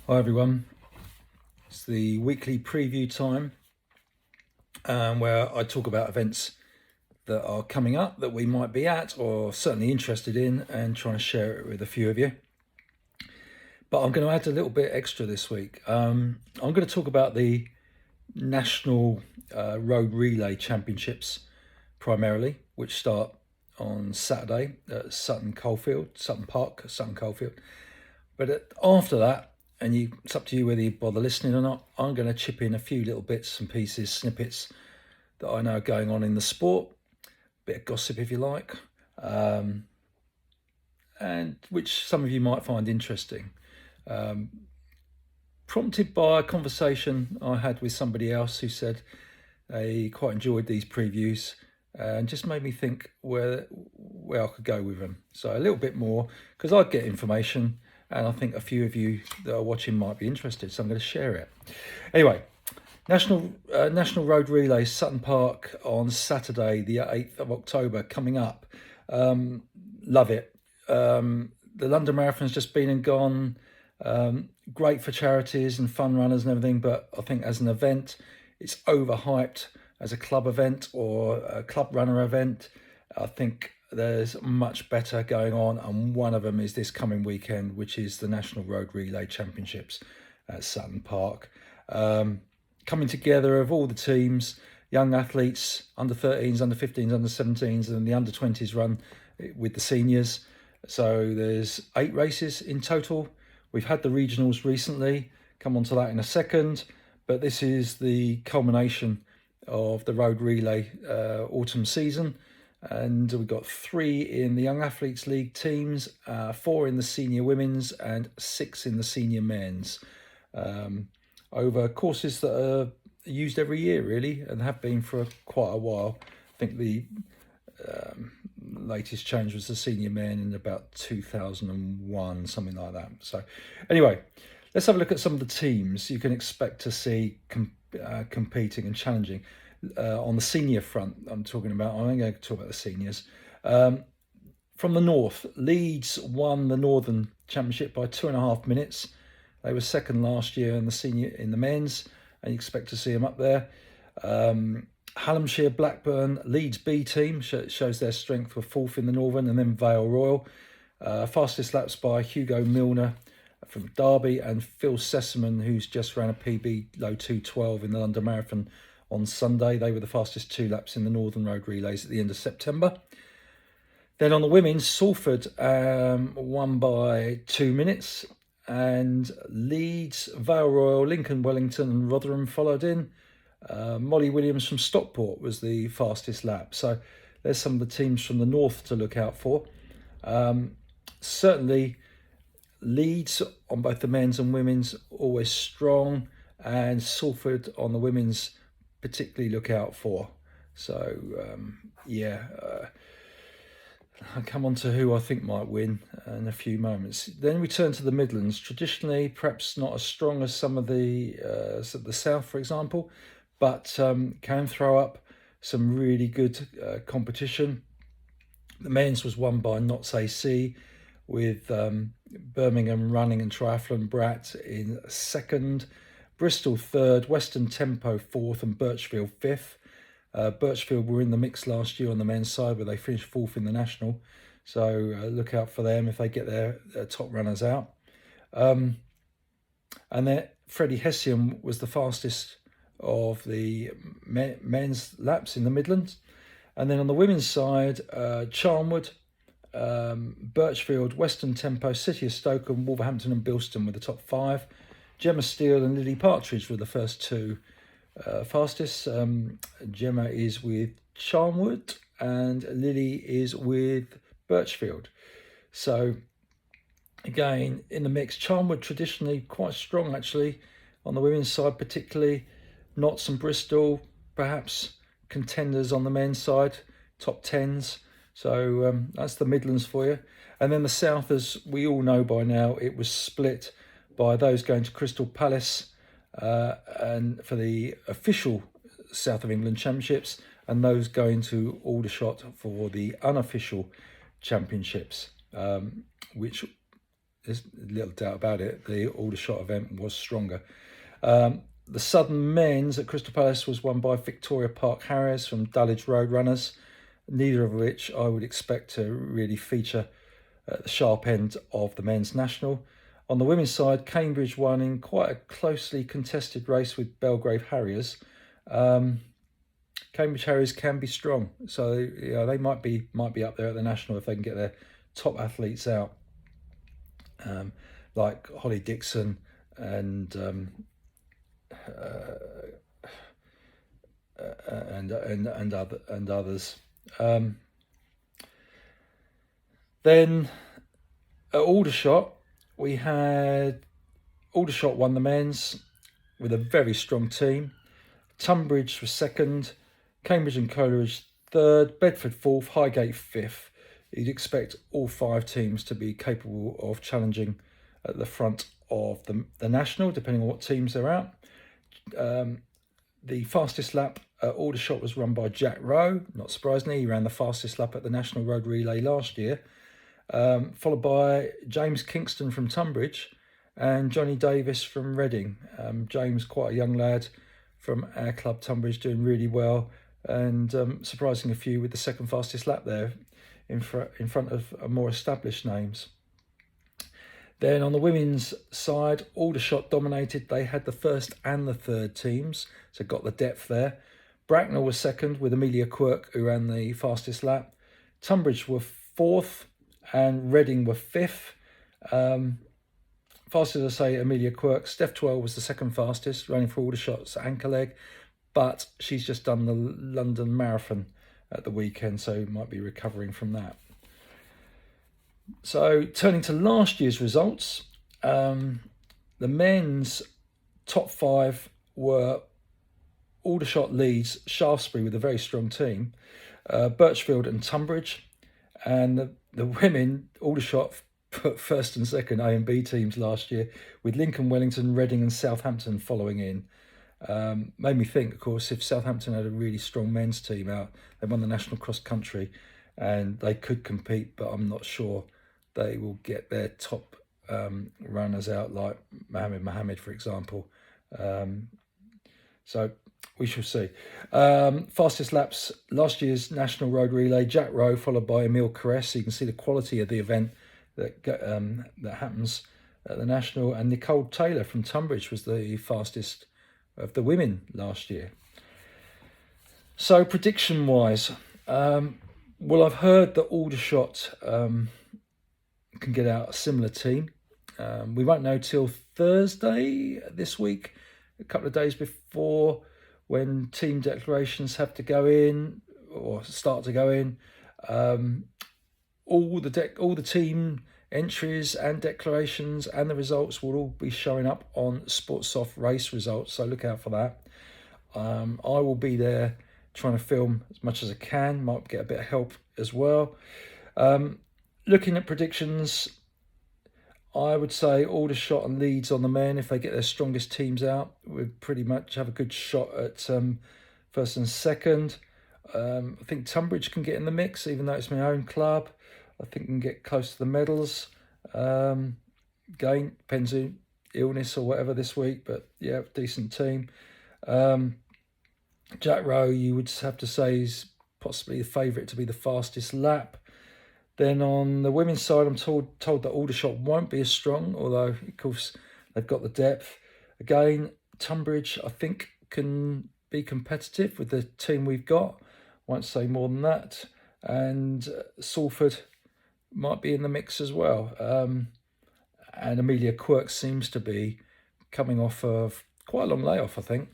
Hi everyone, it's the weekly preview time where I talk about events that are coming up that we might be at or certainly interested in and try and share it with a few of you. But I'm going to add a little bit extra this week. I'm going to talk about the National Road Relay Championships primarily, which start on Saturday at Sutton Park, Sutton Coldfield. But after that, it's up to you whether you bother listening or not, I'm going to chip in a few little bits and pieces, snippets that I know are going on in the sport, bit of gossip if you like, and which some of you might find interesting. Prompted by a conversation I had with somebody else who said they quite enjoyed these previews and just made me think where I could go with them. So a little bit more, because I get information and I think a few of you that are watching might be interested, so I'm going to share it. Anyway, National Road Relay, Sutton Park on Saturday, the 8th of October, coming up. Love it. The London Marathon's just been and gone. Great for charities and fun runners and everything, but I think as an event, it's overhyped as a club event or a club runner event. I think there's much better going on, and one of them is this coming weekend, which is the National Road Relay Championships at Sutton Park. Coming together of all the teams, young athletes, under 13s, under 15s, under 17s, and the under 20s run with the seniors. So there's 8 races in total. We've had the regionals recently, come on to that in a second, but this is the culmination of the Road Relay autumn season. And we've got 3 in the Young Athletes League teams, 4 in the senior women's and 6 in the senior men's. Over courses that are used every year, really, and have been for quite a while. I think the latest change was the senior men in about 2001, something like that. So anyway, let's have a look at some of the teams you can expect to see competing and challenging. On the senior front, I'm going to talk about the seniors. From the north, Leeds won the Northern Championship by 2.5 minutes. They were second last year in the men's, and you expect to see them up there. Hallamshire Blackburn Leeds B team shows their strength, for 4th in the Northern, and then Vale Royal. Fastest laps by Hugo Milner from Derby and Phil Sessamon, who's just ran a PB low 2:12 in the London Marathon on Sunday. They were the fastest 2 laps in the Northern Road Relays at the end of September. Then on the women's, Salford won by 2 minutes, and Leeds, Vale Royal, Lincoln, Wellington and Rotherham followed in. Molly Williams from Stockport was the fastest lap. So there's some of the teams from the north to look out for. Certainly Leeds on both the men's and women's always strong, and Salford on the women's particularly look out for. So I'll come on to who I think might win in a few moments. Then we turn to the Midlands. Traditionally, perhaps not as strong as some of the South, for example, but can throw up some really good competition. The men's was won by Notts AC, with Birmingham Running and Triathlon Brat in second, Bristol third, Western Tempo fourth, and Birchfield fifth. Birchfield were in the mix last year on the men's side, where they finished 4th in the national. So look out for them if they get their top runners out. And then Freddie Hessian was the fastest of the men's laps in the Midlands. And then on the women's side, Charnwood, Birchfield, Western Tempo, City of Stoke, and Wolverhampton and Bilston were the top 5. Gemma Steele and Lily Partridge were the first 2 fastest. Gemma is with Charnwood and Lily is with Birchfield. So again, in the mix, Charnwood traditionally quite strong actually on the women's side, particularly. Notts and Bristol perhaps contenders on the men's side, top 10s. So that's the Midlands for you. And then the South, as we all know by now, it was split by those going to Crystal Palace and for the official South of England Championships, and those going to Aldershot for the unofficial championships, which there's little doubt about it, the Aldershot event was stronger. The Southern Men's at Crystal Palace was won by Victoria Park Harriers from Dulwich Road Runners, neither of which I would expect to really feature at the sharp end of the men's national. On the women's side, Cambridge won in quite a closely contested race with Belgrave Harriers. Cambridge Harriers can be strong, so they might be up there at the national if they can get their top athletes out, like Holly Dixon and others. Then at Aldershot, we had Aldershot won the men's with a very strong team. Tunbridge was second, Cambridge and Coleridge third, Bedford fourth, Highgate fifth. You'd expect all 5 teams to be capable of challenging at the front of the national, depending on what teams they're out. The fastest lap at Aldershot was run by Jack Rowe. Not surprisingly, he ran the fastest lap at the National Road Relay last year, followed by James Kingston from Tunbridge and Johnny Davis from Reading. James, quite a young lad from our club, Tunbridge, doing really well and surprising a few with the second fastest lap there in front of more established names. Then on the women's side, Aldershot dominated. They had the first and the third teams, so got the depth there. Bracknell was second with Amelia Quirk, who ran the fastest lap. Tunbridge were fourth and Reading were fifth. Fastest, I say, Amelia Quirk. Steph Twell was the second fastest, running for Aldershot's anchor leg, but she's just done the London Marathon at the weekend, so might be recovering from that. So turning to last year's results, the men's top 5 were Aldershot, Leeds, Shaftesbury with a very strong team, Birchfield and Tunbridge, and the women, Aldershot put first and second A and B teams last year with Lincoln, Wellington, Reading and Southampton following in. Made me think, of course, if Southampton had a really strong men's team out, they won the national cross country and they could compete, but I'm not sure they will get their top runners out like Mohammed, for example. So we shall see. Fastest laps, last year's National Road Relay, Jack Rowe, followed by Emile Caress. So you can see the quality of the event that happens at the National. And Nicole Taylor from Tunbridge was the fastest of the women last year. So prediction-wise, well, I've heard that Aldershot can get out a similar team. We won't know till Thursday this week, a couple of days before, when team declarations have to go in or start to go in. All the team entries and declarations and the results will all be showing up on Sportsoft race results, so look out for that. I will be there trying to film as much as I can, might get a bit of help as well. Looking at predictions, I would say Aldershot and Leeds on the men. If they get their strongest teams out, we pretty much have a good shot at first and second. I think Tunbridge can get in the mix, even though it's my own club. I think can get close to the medals. Again, depends on illness or whatever this week, but yeah, decent team. Jack Rowe, you would have to say, is possibly the favourite to be the fastest lap. Then on the women's side, I'm told that Aldershot won't be as strong, although, of course, they've got the depth. Again, Tunbridge, I think, can be competitive with the team we've got. Won't say more than that. And Salford might be in the mix as well. And Amelia Quirk seems to be coming off of quite a long layoff, I think.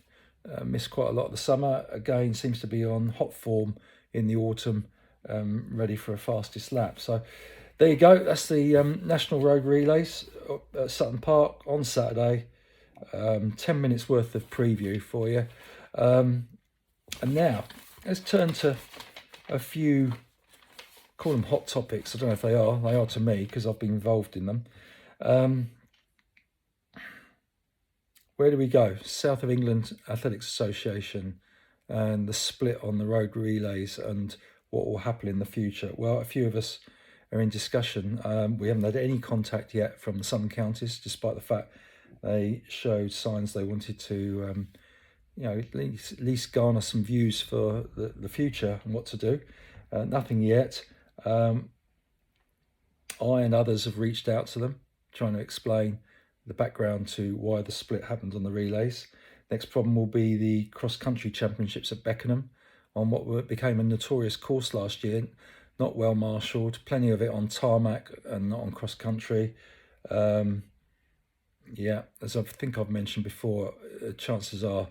Missed quite a lot of the summer. Again, seems to be on hot form in the autumn. Ready for a fastest lap. So there you go. That's the National Road Relays at Sutton Park on Saturday. 10 minutes worth of preview for you. And now let's turn to a few, call them hot topics. I don't know if they are. They are to me because I've been involved in them. Where do we go? South of England Athletics Association and the split on the road relays and what will happen in the future. Well, a few of us are in discussion. We haven't had any contact yet from the Southern Counties, despite the fact they showed signs they wanted to, at least garner some views for the future and what to do. Nothing yet. I and others have reached out to them, trying to explain the background to why the split happened on the relays. Next problem will be the cross-country championships at Beckenham on what became a notorious course last year, not well marshalled, plenty of it on tarmac and not on cross-country. As I think I've mentioned before, chances are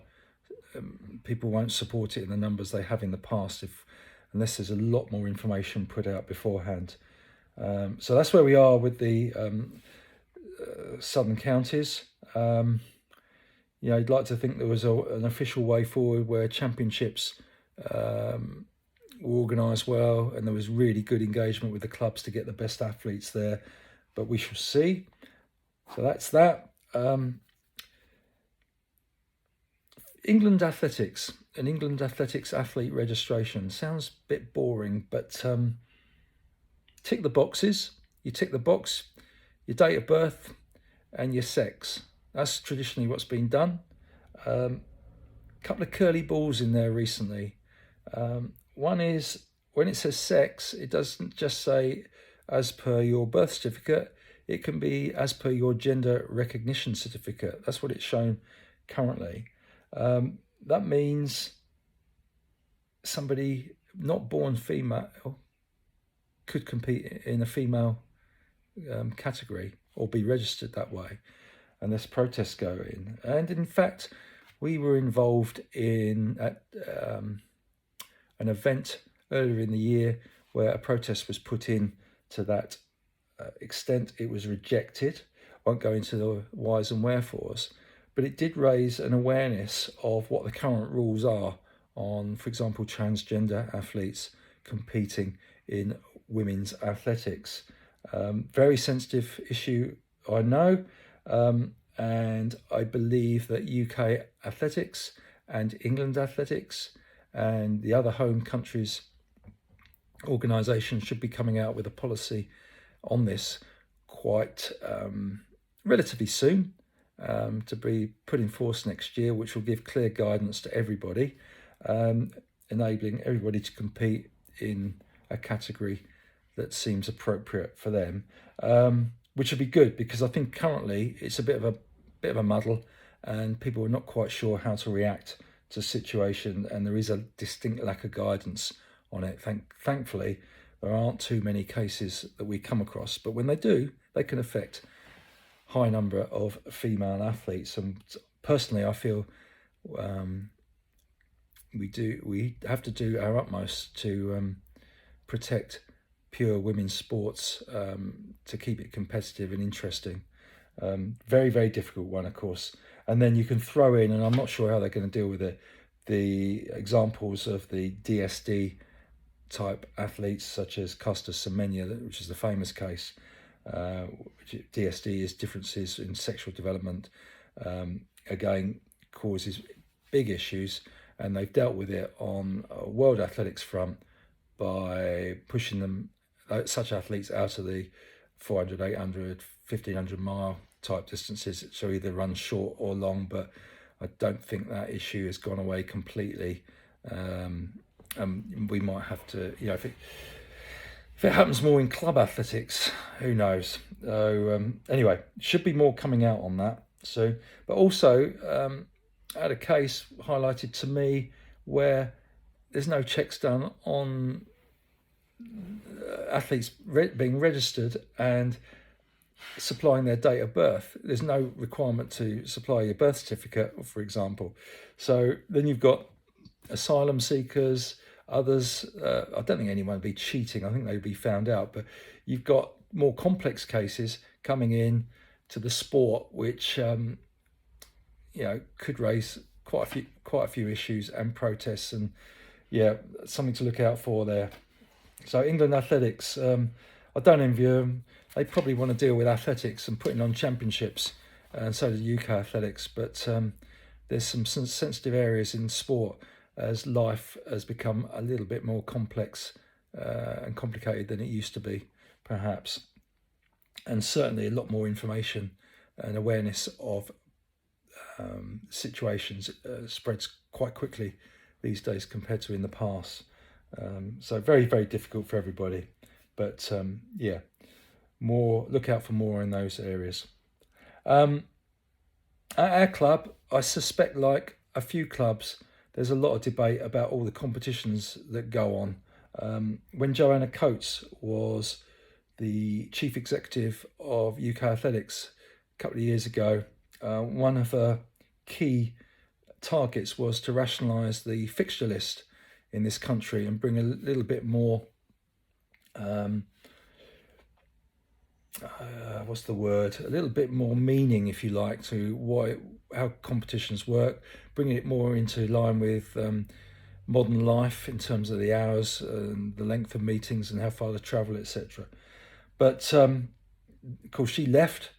people won't support it in the numbers they have in the past unless there's a lot more information put out beforehand. So that's where we are with the Southern Counties. You'd like to think there was an official way forward where championships were organised well and there was really good engagement with the clubs to get the best athletes there, but we shall see. So that's that. England Athletics and England Athletics athlete registration sounds a bit boring, but tick the boxes. You tick the box, your date of birth and your sex. That's traditionally what's been done. Couple of curly balls in there recently. One is when it says sex, it doesn't just say as per your birth certificate. It can be as per your gender recognition certificate. That's what it's shown currently. That means somebody not born female could compete in a female category or be registered that way, and there's protests going. And in fact, we were involved in an event earlier in the year where a protest was put in to that extent. It was rejected. Won't go into the whys and wherefores, but it did raise an awareness of what the current rules are on, for example, transgender athletes competing in women's athletics. Very sensitive issue, I know, and I believe that UK athletics and England athletics and the other home countries' organisations should be coming out with a policy on this quite relatively soon, to be put in force next year, which will give clear guidance to everybody, enabling everybody to compete in a category that seems appropriate for them, which would be good, because I think currently it's a bit of a muddle and people are not quite sure how to react to the situation, and there is a distinct lack of guidance on it. Thankfully, there aren't too many cases that we come across, but when they do, they can affect high number of female athletes. And personally, I feel we have to do our utmost to protect pure women's sports, to keep it competitive and interesting. Very, very difficult one, of course. And then you can throw in, and I'm not sure how they're going to deal with it, the examples of the DSD type athletes such as Costas Semenya, which is the famous case. DSD is differences in sexual development, again causes big issues, and they've dealt with it on a world athletics front by pushing them, such athletes, out of the 400, 800, 1500 mile type distances, so either run short or long. But I don't think that issue has gone away completely. We might have to, if it happens more in club athletics, who knows? So anyway, should be more coming out on that. So, but also I had a case highlighted to me where there's no checks done on athletes being registered and supplying their date of birth. There's no requirement to supply your birth certificate, for example. So then you've got asylum seekers, others. I don't think anyone would be cheating. I think they'd be found out. But you've got more complex cases coming in to the sport, which could raise quite a few issues and protests, and something to look out for there. So England athletics, I don't envy them. They probably want to deal with athletics and putting on championships, and so does UK athletics. But there's some sensitive areas in sport as life has become a little bit more complex and complicated than it used to be. perhaps, and certainly a lot more information and awareness of situations spreads quite quickly these days compared to in the past. So very, very difficult for everybody. But yeah, more look out for more in those areas. At our club, I suspect, like a few clubs, there's a lot of debate about all the competitions that go on. When Joanna Coates was the chief executive of UK Athletics a couple of years ago, one of her key targets was to rationalise the fixture list in this country and bring a little bit more what's the word? A little bit more meaning, if you like, to how competitions work, bringing it more into line with modern life in terms of the hours and the length of meetings and how far to travel, etc. But of course, she left,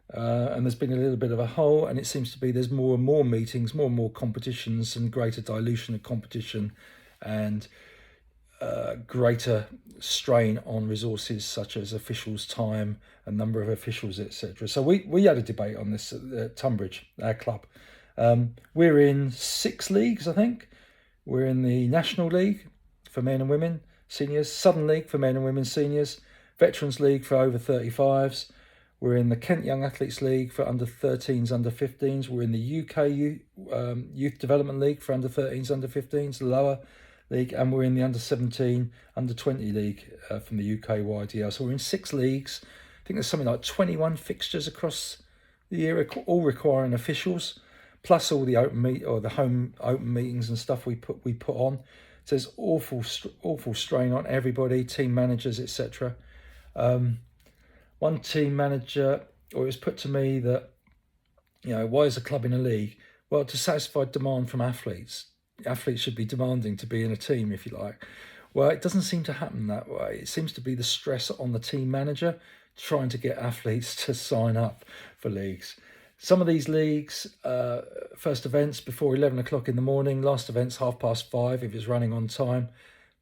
and there's been a little bit of a hole, and it seems to be there's more and more meetings, more and more competitions, and greater dilution of competition, and greater strain on resources such as officials' time and number of officials, etc. So we had a debate on this at Tunbridge, our club. We're in 6 leagues, I think. We're in the National League for men and women seniors, Southern League for men and women seniors, Veterans League for over 35s. We're in the Kent Young Athletes League for under 13s, under 15s. We're in the UK Youth Development League for under 13s, under 15s, lower league, and we're in the under 17, under 20 league from the UK YDL. So we're in 6 leagues. I think there's something like 21 fixtures across the year, all requiring officials, plus all the the home open meetings and stuff we put on. So there's awful strain on everybody, team managers, etc. One team manager, or it was put to me that, why is a club in a league? Well, to satisfy demand from athletes. Athletes should be demanding to be in a team, if you like. Well, it doesn't seem to happen that way. It seems to be the stress on the team manager trying to get athletes to sign up for leagues. Some of these leagues, first events before 11 o'clock in the morning, last events 5:30 if it's running on time,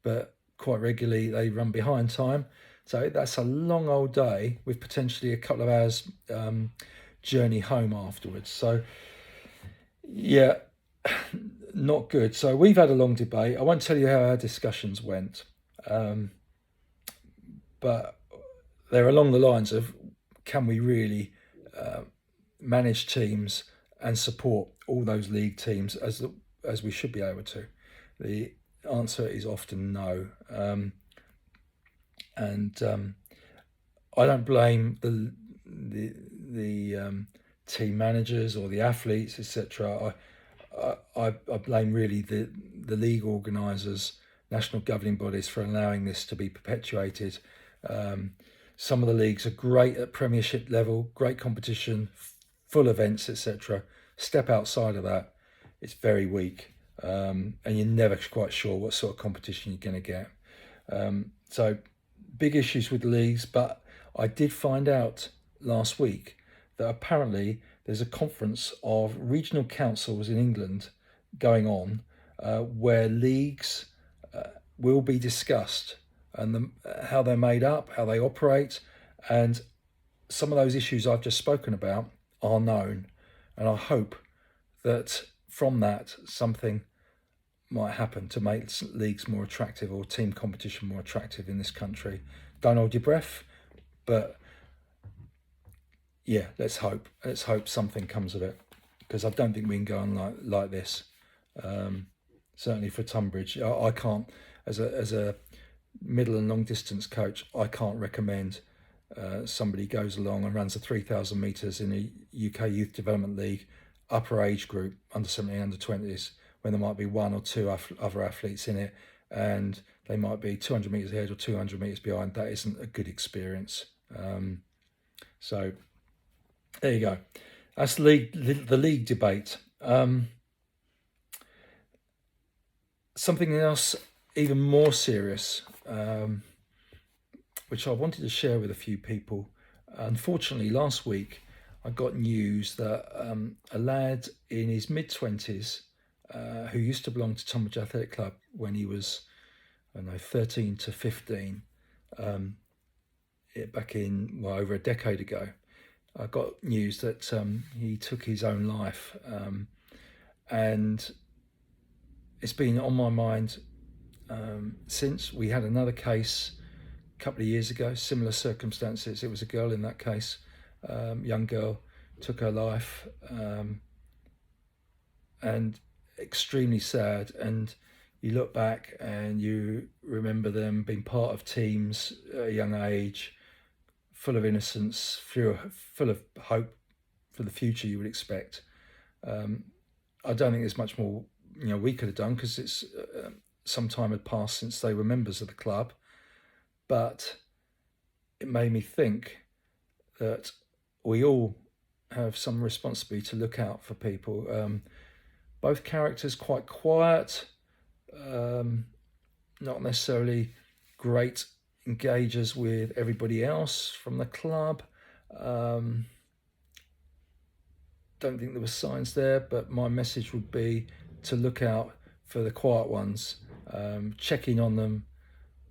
but quite regularly they run behind time. So that's a long old day with potentially a couple of hours journey home afterwards. So yeah, not good. So we've had a long debate. I won't tell you how our discussions went, but they're along the lines of, can we really manage teams and support all those league teams as we should be able to? The answer is often no, and I don't blame the team managers or the athletes, etc. I blame really the league organisers, national governing bodies, for allowing this to be perpetuated. Some of the leagues are great at Premiership level, great competition, full events, etc. Step outside of that, it's very weak, and you're never quite sure what sort of competition you're going to get. So big issues with the leagues, but I did find out last week that apparently there's a conference of regional councils in England going on where leagues will be discussed, and how they're made up, how they operate, and some of those issues I've just spoken about are known. And I hope that from that something might happen to make leagues more attractive, or team competition more attractive in this country. Don't hold your breath, but yeah, let's hope something comes of it, because I don't think we can go on like this. Certainly for Tunbridge, I can't, as a middle and long distance coach, I can't recommend somebody goes along and runs a 3,000 metres in a UK Youth Development League upper age group, under 17, under 20s, when there might be 1 or 2 other athletes in it, and they might be 200 metres ahead or 200 metres behind. That isn't a good experience. So there you go. That's the league debate. Something else even more serious, which I wanted to share with a few people. Unfortunately, last week I got news that a lad in his mid-20s who used to belong to Tunbridge Athletic Club when he was, 13 to 15, back in, well, over a decade ago, I got news that he took his own life, and it's been on my mind since. We had another case a couple of years ago, similar circumstances. It was a girl in that case, young girl, took her life, and extremely sad. And you look back and you remember them being part of teams at a young age, full of innocence, full of hope for the future, you would expect. I don't think there's much more we could have done, because it's some time had passed since they were members of the club. But it made me think that we all have some responsibility to look out for people. Both characters quite quiet, not necessarily great engagers with everybody else from the club. Don't think there were signs there, but my message would be to look out for the quiet ones, check in on them,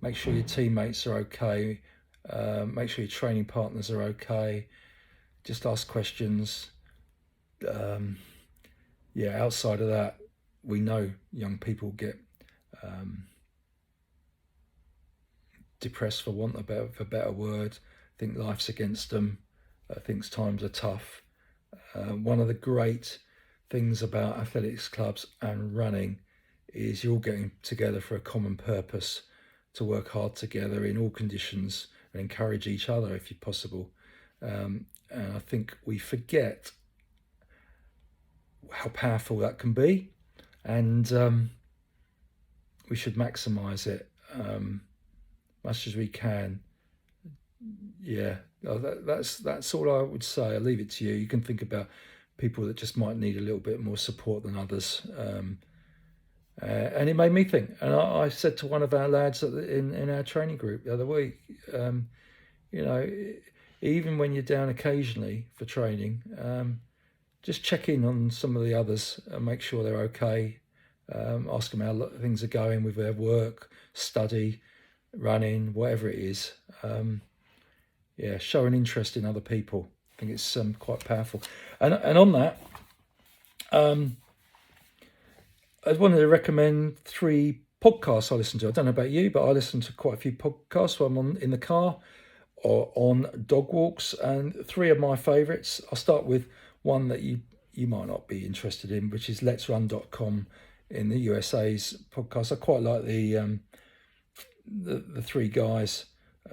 make sure your teammates are okay, make sure your training partners are okay, just ask questions. Outside of that, we know young people get depressed, for want of a better word, think life's against them, thinks times are tough. One of the great things about athletics clubs and running is you're all getting together for a common purpose, to work hard together in all conditions and encourage each other if possible. And I think we forget how powerful that can be, and we should maximise it much as we can. That's all I would say. I'll leave it to you. You can think about people that just might need a little bit more support than others. And it made me think. And I said to one of our lads in our training group the other week, even when you're down occasionally for training, just check in on some of the others and make sure they're okay. Ask them how things are going with their work, study, running, whatever it is. Show an interest in other people. I think it's quite powerful. And on that, I wanted to recommend 3 podcasts I listen to. I don't know about you, but I listen to quite a few podcasts when I'm in the car or on dog walks, and 3 of my favourites. I'll start with one that you might not be interested in, which is letsrun.com in the USA's podcast. I quite like the 3 guys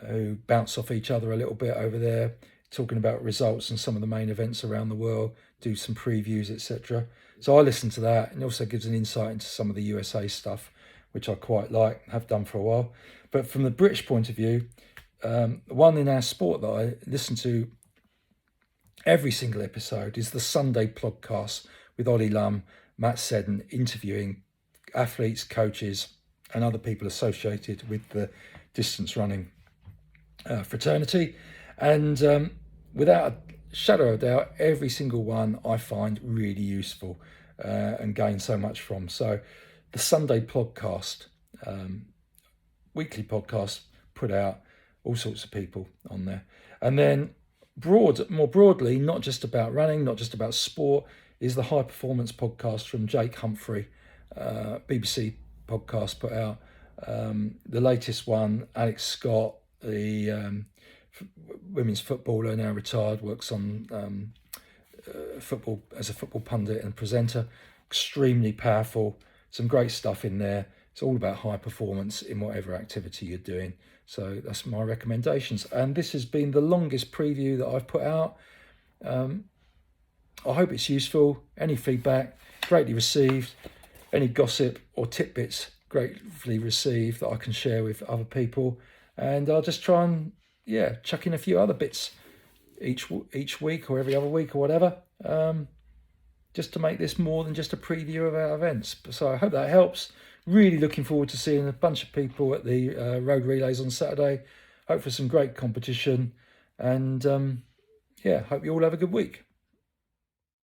who bounce off each other a little bit over there, talking about results and some of the main events around the world, do some previews, etc. So I listen to that, and also gives an insight into some of the USA stuff, which I quite like, have done for a while. But from the British point of view, one in our sport that I listen to every single episode is the Sunday podcast with Ollie Lum, Matt Seddon, interviewing athletes, coaches, and other people associated with the distance running fraternity. And without a shadow of a doubt, every single one I find really useful and gain so much from. So the Sunday podcast, weekly podcast, put out, all sorts of people on there. And then more broadly, not just about running, not just about sport, is the High Performance podcast from Jake Humphrey, BBC podcast put out. The latest one, Alex Scott, the women's footballer, now retired, works on football as a football pundit and presenter. Extremely powerful, some great stuff in there. It's all about high performance in whatever activity you're doing. So that's my recommendations. And this has been the longest preview that I've put out. I hope it's useful. Any feedback, greatly received. Any gossip or tidbits, gratefully received, that I can share with other people. And I'll just try and chuck in a few other bits each week or every other week or whatever, just to make this more than just a preview of our events. So I hope that helps. Really looking forward to seeing a bunch of people at the road relays on Saturday. Hope for some great competition, and hope you all have a good week.